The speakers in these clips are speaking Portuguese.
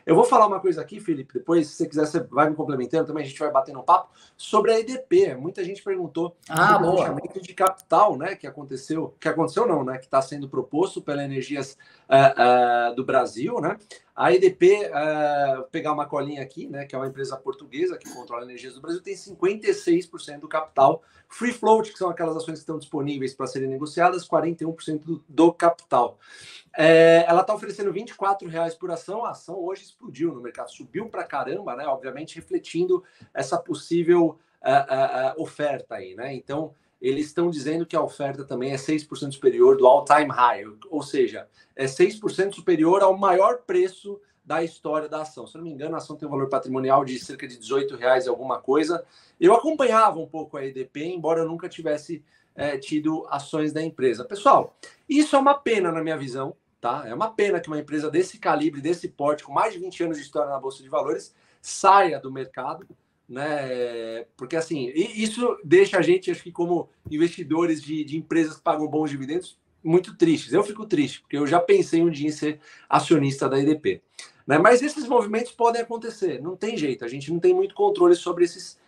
Eu vou falar uma coisa aqui, Felipe, depois, se você quiser, você vai me complementando também, a gente vai batendo um papo sobre a EDP. Muita gente perguntou sobre o Boa. fechamento de capital, né, que aconteceu não, né, que está sendo proposto pela Energias do Brasil, né? A EDP, vou pegar uma colinha aqui, né, que é uma empresa portuguesa que controla energias do Brasil, tem 56% do capital. Free float, que são aquelas ações que estão disponíveis para serem negociadas, 41% do capital. Ela está oferecendo R$ 24 por ação. A ação hoje explodiu no mercado, subiu para caramba, né? Obviamente refletindo essa possível oferta aí, né? Então, eles estão dizendo que a oferta também é 6% superior do all-time high, ou seja, é 6% superior ao maior preço da história da ação. Se eu não me engano, a ação tem um valor patrimonial de cerca de R$ 18 e alguma coisa. Eu acompanhava um pouco a EDP, embora eu nunca tivesse tido ações da empresa. Pessoal, isso é uma pena na minha visão, tá? É uma pena que uma empresa desse calibre, desse porte, com mais de 20 anos de história na Bolsa de Valores, saia do mercado, né? Porque assim, isso deixa a gente, acho que como investidores de empresas que pagam bons dividendos, muito tristes. Eu fico triste, porque eu já pensei um dia em ser acionista da EDP. Né? Mas esses movimentos podem acontecer, não tem jeito, a gente não tem muito controle sobre esses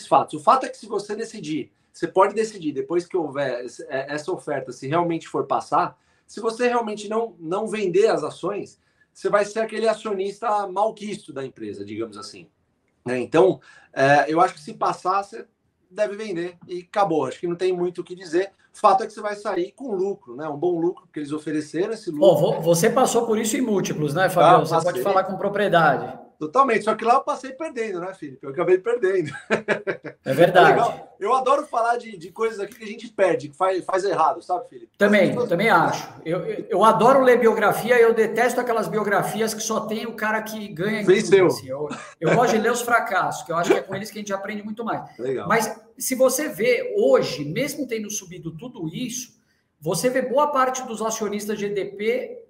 fatos. O fato é que se você decidir, você pode decidir, depois que houver essa oferta, se realmente for passar, se você realmente não vender as ações, você vai ser aquele acionista malquisto da empresa, digamos assim. Então, eu acho que se passar, você deve vender e acabou. Acho que não tem muito o que dizer. O fato é que você vai sair com lucro, né? Um bom lucro, porque eles ofereceram esse lucro. Bom, você passou por isso em múltiplos, né, Fabião? Você pode falar com propriedade. Totalmente. Só que lá eu passei perdendo, né, Felipe? Eu acabei perdendo. É verdade. É legal. Eu adoro falar de coisas aqui que a gente perde, que faz errado, sabe, Felipe? Também acho. Eu adoro ler biografia e eu detesto aquelas biografias que só tem o cara que ganha em tudo. Assim. Eu gosto de ler os fracassos, que eu acho que é com eles que a gente aprende muito mais. Legal. Mas se você vê hoje, mesmo tendo subido tudo isso, você vê boa parte dos acionistas de EDP,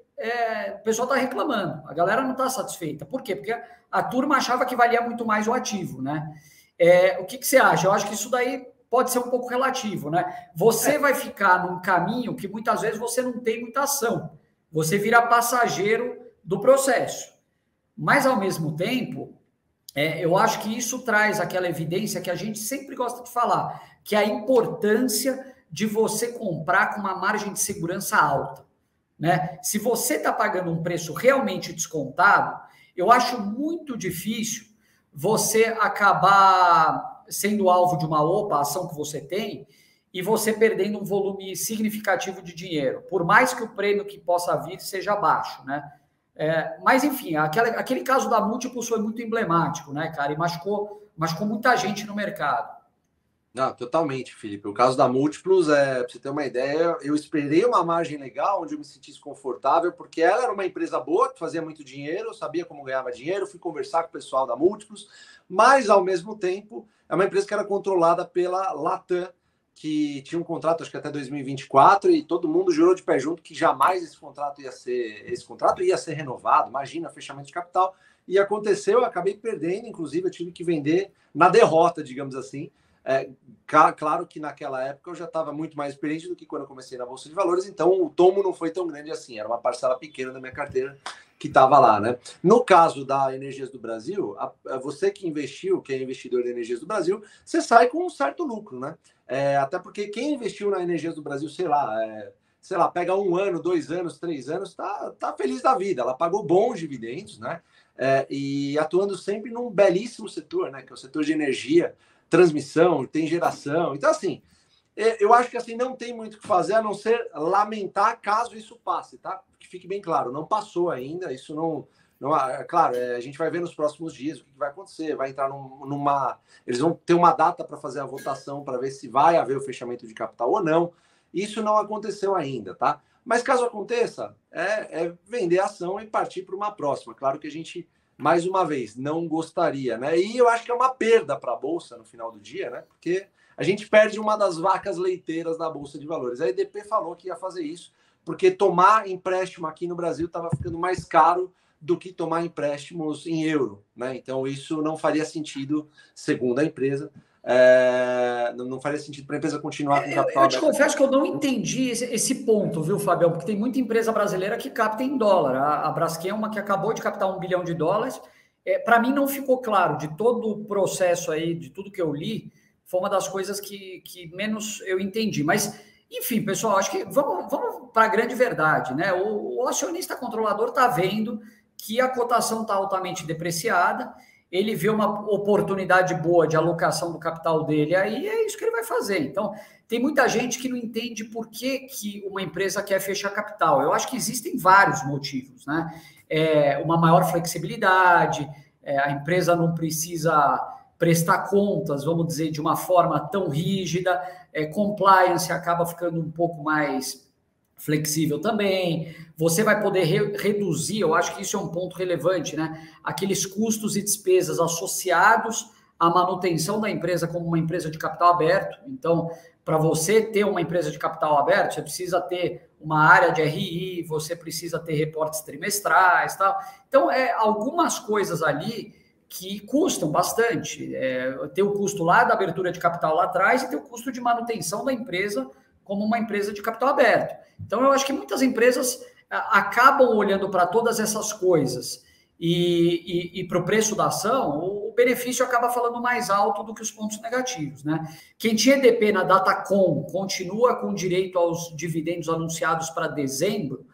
o pessoal está reclamando. A galera não está satisfeita. Por quê? Porque a turma achava que valia muito mais o ativo, né? O que você acha? Eu acho que isso daí pode ser um pouco relativo, né? Você vai ficar num caminho que muitas vezes você não tem muita ação. Você vira passageiro do processo. Mas, ao mesmo tempo, eu acho que isso traz aquela evidência que a gente sempre gosta de falar, que é a importância de você comprar com uma margem de segurança alta. Né? Se você está pagando um preço realmente descontado, eu acho muito difícil você acabar sendo alvo de uma ação que você tem e você perdendo um volume significativo de dinheiro, por mais que o prêmio que possa vir seja baixo, né? Mas, enfim, aquele caso da Múltiplos foi muito emblemático, né, cara? E machucou muita gente no mercado. Não, totalmente, Felipe. O caso da Múltiplos, para você ter uma ideia, eu esperei uma margem legal, onde eu me sentisse confortável, porque ela era uma empresa boa, que fazia muito dinheiro, eu sabia como ganhava dinheiro, fui conversar com o pessoal da Múltiplos, mas, ao mesmo tempo, é uma empresa que era controlada pela Latam, que tinha um contrato, acho que até 2024, e todo mundo jurou de pé junto que jamais esse contrato ia ser renovado. Imagina, fechamento de capital. E aconteceu, eu acabei perdendo, inclusive eu tive que vender na derrota, digamos assim. Claro que naquela época eu já estava muito mais experiente do que quando eu comecei na Bolsa de Valores, então o tomo não foi tão grande assim, era uma parcela pequena da minha carteira que estava lá, né? No caso da Energias do Brasil, você que investiu, que é investidor da Energias do Brasil, você sai com um certo lucro, né? Até porque quem investiu na Energias do Brasil, sei lá, pega 1 ano, 2 anos, 3 anos, tá feliz da vida, ela pagou bons dividendos, né? E atuando sempre num belíssimo setor, né? Que é o setor de energia, transmissão, tem geração. Então, assim, eu acho que assim não tem muito o que fazer a não ser lamentar caso isso passe, tá? Que fique bem claro, não passou ainda, isso não claro, a gente vai ver nos próximos dias o que vai acontecer, vai entrar eles vão ter uma data para fazer a votação para ver se vai haver o fechamento de capital ou não. Isso não aconteceu ainda, tá? Mas caso aconteça, vender a ação e partir para uma próxima. Claro que a gente, mais uma vez, não gostaria, né? E eu acho que é uma perda para a Bolsa no final do dia, né? Porque a gente perde uma das vacas leiteiras da Bolsa de Valores. A EDP falou que ia fazer isso, porque tomar empréstimo aqui no Brasil estava ficando mais caro do que tomar empréstimos em euro, né? Então, isso não faria sentido, segundo a empresa. não faria sentido para a empresa continuar com capital aberto. Eu te confesso que eu não entendi esse ponto, viu, Fabião? Porque tem muita empresa brasileira que capta em dólar. A Braskem é uma que acabou de captar $1 bilhão. Para mim não ficou claro, de todo o processo aí, de tudo que eu li, foi uma das coisas que menos eu entendi. Mas, enfim, pessoal, acho que vamos para a grande verdade, né? O acionista controlador está vendo que a cotação está altamente depreciada, ele vê uma oportunidade boa de alocação do capital dele, aí é isso que ele vai fazer. Então, tem muita gente que não entende por que uma empresa quer fechar capital. Eu acho que existem vários motivos, né? Uma maior flexibilidade, a empresa não precisa prestar contas, vamos dizer, de uma forma tão rígida, compliance acaba ficando um pouco mais flexível também, você vai poder reduzir, eu acho que isso é um ponto relevante, né? Aqueles custos e despesas associados à manutenção da empresa como uma empresa de capital aberto. Então, para você ter uma empresa de capital aberto, você precisa ter uma área de RI, você precisa ter reportes trimestrais, tal. Então, algumas coisas ali que custam bastante. Tem o custo lá da abertura de capital lá atrás e tem o custo de manutenção da empresa como uma empresa de capital aberto. Então, eu acho que muitas empresas acabam olhando para todas essas coisas e para o preço da ação, o benefício acaba falando mais alto do que os pontos negativos, né? Quem tinha EDP na Datacom continua com direito aos dividendos anunciados para dezembro.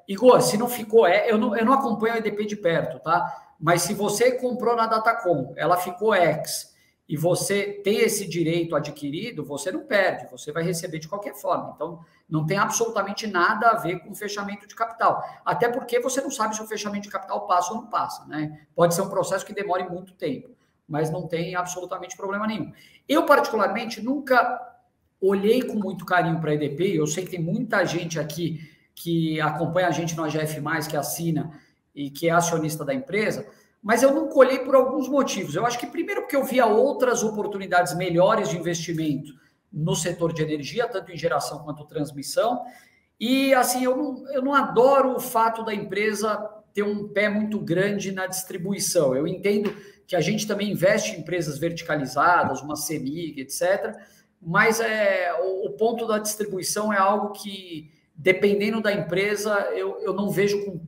Igor, se não ficou, eu não acompanho a EDP de perto, tá? Mas se você comprou na Datacom, ela ficou ex, e você tem esse direito adquirido, você não perde, você vai receber de qualquer forma. Então, não tem absolutamente nada a ver com o fechamento de capital. Até porque você não sabe se o fechamento de capital passa ou não passa, né? Pode ser um processo que demore muito tempo, mas não tem absolutamente problema nenhum. Eu, particularmente, nunca olhei com muito carinho para a EDP. Eu sei que tem muita gente aqui que acompanha a gente no AGF+, que assina e que é acionista da empresa, mas eu não colhei por alguns motivos. Eu acho que primeiro porque eu via outras oportunidades melhores de investimento no setor de energia, tanto em geração quanto transmissão, e assim, eu não adoro o fato da empresa ter um pé muito grande na distribuição. Eu entendo que a gente também investe em empresas verticalizadas, uma CEMIG, etc., mas o ponto da distribuição é algo que, dependendo da empresa, eu não vejo com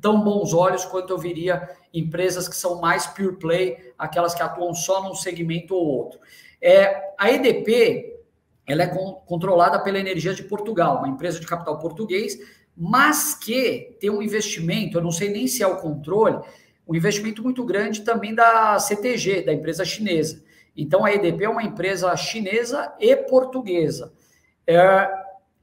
tão bons olhos quanto eu viria empresas que são mais pure play, aquelas que atuam só num segmento ou outro. A EDP, ela é controlada pela Energias de Portugal, uma empresa de capital português, mas que tem um investimento, eu não sei nem se é o controle, um investimento muito grande também da CTG, da empresa chinesa. Então, a EDP é uma empresa chinesa e portuguesa.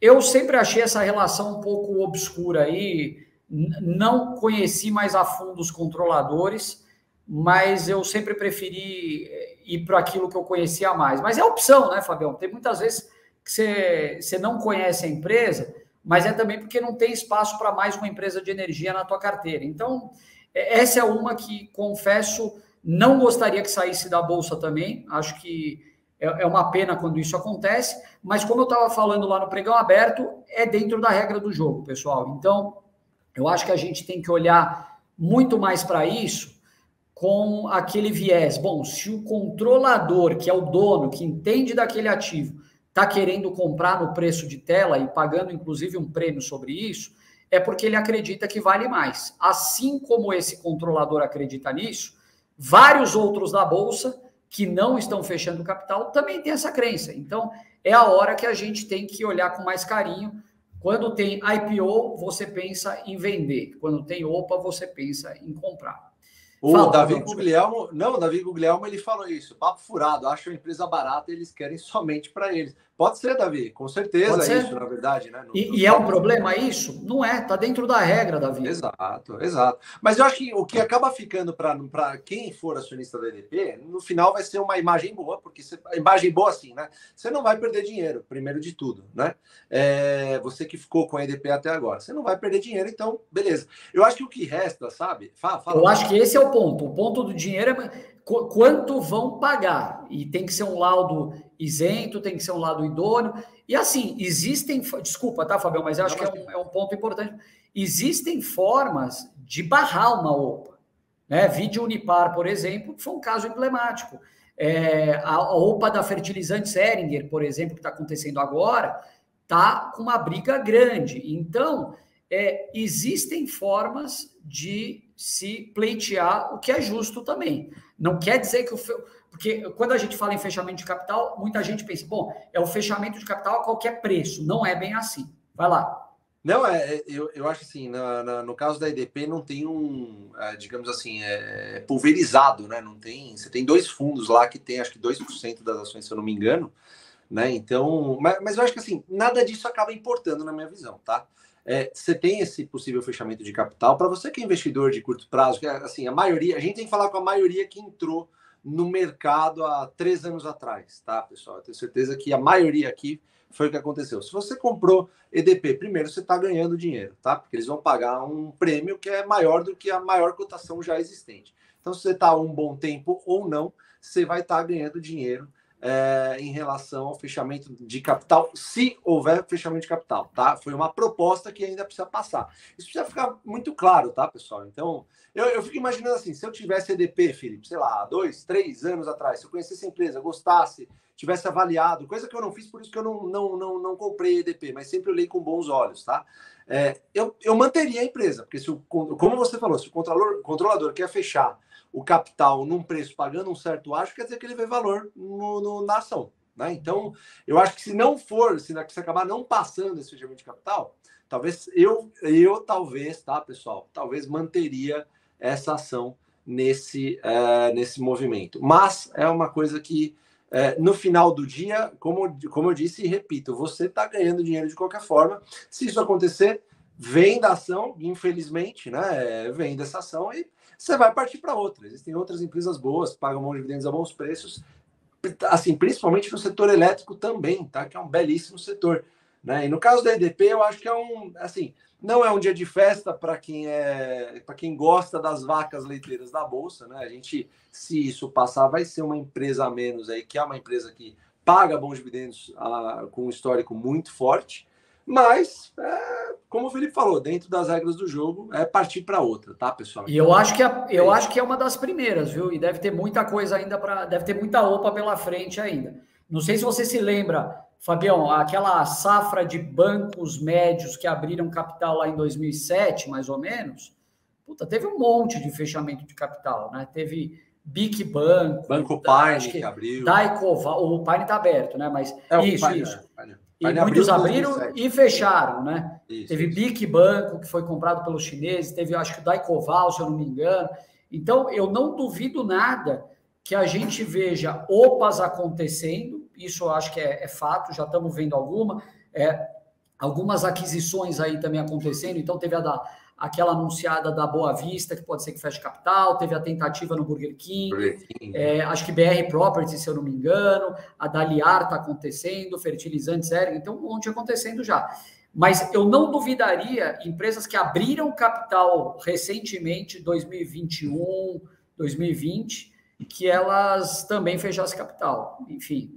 Eu sempre achei essa relação um pouco obscura aí, não conheci mais a fundo os controladores, mas eu sempre preferi ir para aquilo que eu conhecia mais. Mas é opção, né, Fabião? Tem muitas vezes que você não conhece a empresa, mas é também porque não tem espaço para mais uma empresa de energia na tua carteira. Então, essa é uma que, confesso, não gostaria que saísse da Bolsa também. Acho que é uma pena quando isso acontece, mas como eu estava falando lá no Pregão Aberto, é dentro da regra do jogo, pessoal. Então, eu acho que a gente tem que olhar muito mais para isso com aquele viés. Bom, se o controlador, que é o dono, que entende daquele ativo, está querendo comprar no preço de tela e pagando, inclusive, um prêmio sobre isso, é porque ele acredita que vale mais. Assim como esse controlador acredita nisso, vários outros da Bolsa que não estão fechando capital também tem essa crença. Então, é a hora que a gente tem que olhar com mais carinho. Quando tem IPO, você pensa em vender. Quando tem OPA, você pensa em comprar. O Davi Guglielmo, ele falou isso, papo furado, acha a empresa barata e eles querem somente para eles. Pode ser, Davi, com certeza é isso, na verdade, né? E é um problema isso? Não é, tá dentro da regra, Davi. Exato. Mas eu acho que o que acaba ficando para quem for acionista da EDP, no final vai ser uma imagem boa, porque imagem boa assim, né? Você não vai perder dinheiro, primeiro de tudo, né? Você que ficou com a EDP até agora, você não vai perder dinheiro, então, beleza. Eu acho que o que resta, sabe? Eu acho que esse é o ponto. O ponto do dinheiro é quanto vão pagar. E tem que ser um laudo isento, tem que ser um laudo idôneo. E assim, existem... Desculpa, tá, Fabião? Mas eu acho que é um ponto importante. Existem formas de barrar uma OPA. né? Vide Unipar, por exemplo, que foi um caso emblemático. A OPA da Fertilizantes Heringer, por exemplo, que está acontecendo agora, está com uma briga grande. Então, existem formas de se pleitear o que é justo também. Não quer dizer que porque quando a gente fala em fechamento de capital, muita gente pensa, bom, é o fechamento de capital a qualquer preço. Não é bem assim. Vai lá. Não, eu acho assim, no caso da EDP não tem digamos assim, pulverizado, né? Não tem, você tem 2 fundos lá que tem acho que 2% das ações, se eu não me engano, né? Então, mas eu acho que assim, nada disso acaba importando na minha visão, tá? Você tem esse possível fechamento de capital, para você que é investidor de curto prazo, que assim, a maioria, a gente tem que falar com a maioria que entrou no mercado há 3 anos atrás, tá, pessoal? Eu tenho certeza que a maioria aqui foi o que aconteceu. Se você comprou EDP, primeiro você está ganhando dinheiro, tá? Porque eles vão pagar um prêmio que é maior do que a maior cotação já existente. Então, se você está há um bom tempo ou não, você vai estar ganhando dinheiro em relação ao fechamento de capital, se houver fechamento de capital, tá? Foi uma proposta que ainda precisa passar. Isso precisa ficar muito claro, tá, pessoal? Então, eu fico imaginando assim, se eu tivesse EDP, Felipe, sei lá, 2, 3 anos atrás, se eu conhecesse a empresa, gostasse, tivesse avaliado, coisa que eu não fiz, por isso que eu não comprei EDP, mas sempre olhei com bons olhos, tá? Eu manteria a empresa, porque como você falou, se o controlador quer fechar o capital num preço pagando um certo acho, quer dizer que ele vê valor na ação, né? Então, eu acho que se não for, se acabar não passando esse fechamento de capital, talvez talvez, tá, pessoal? Talvez manteria essa ação nesse movimento. Mas é uma coisa que, no final do dia, como eu disse e repito, você está ganhando dinheiro de qualquer forma. Se isso acontecer, vende a ação, infelizmente, né? Vende essa ação e você vai partir para outra. Existem outras empresas boas, pagam bons dividendos a bons preços, assim, principalmente no setor elétrico também, tá? Que é um belíssimo setor, né? E no caso da EDP, eu acho que assim, não é um dia de festa para quem gosta das vacas leiteiras da bolsa, né? Se isso passar, vai ser uma empresa a menos aí, que é uma empresa que paga bons dividendos com um histórico muito forte. Mas, como o Felipe falou, dentro das regras do jogo, é partir para outra, tá, pessoal? E eu acho que é uma das primeiras, viu? E deve ter muita coisa ainda deve ter muita OPA pela frente ainda. Não sei se você se lembra, Fabião, aquela safra de bancos médios que abriram capital lá em 2007, mais ou menos. Puta, teve um monte de fechamento de capital, né? Teve BIC Banco Pine que abriu. Daicoval, o Pine está aberto, né? Mas isso. E muitos abriram e fecharam, né? Teve BIC Banco, que foi comprado pelos chineses, teve, acho que o Daicoval, se eu não me engano. Então, eu não duvido nada que a gente veja OPAs acontecendo, isso eu acho que é fato, já estamos vendo algumas aquisições aí também acontecendo, então teve aquela anunciada da Boa Vista, que pode ser que feche capital, teve a tentativa no Burger King, acho que BR Properties, se eu não me engano, a da Liar está acontecendo, Fertilizantes Heringer, então um monte acontecendo já. Mas eu não duvidaria empresas que abriram capital recentemente, 2021, 2020, que elas também fechassem capital. Enfim.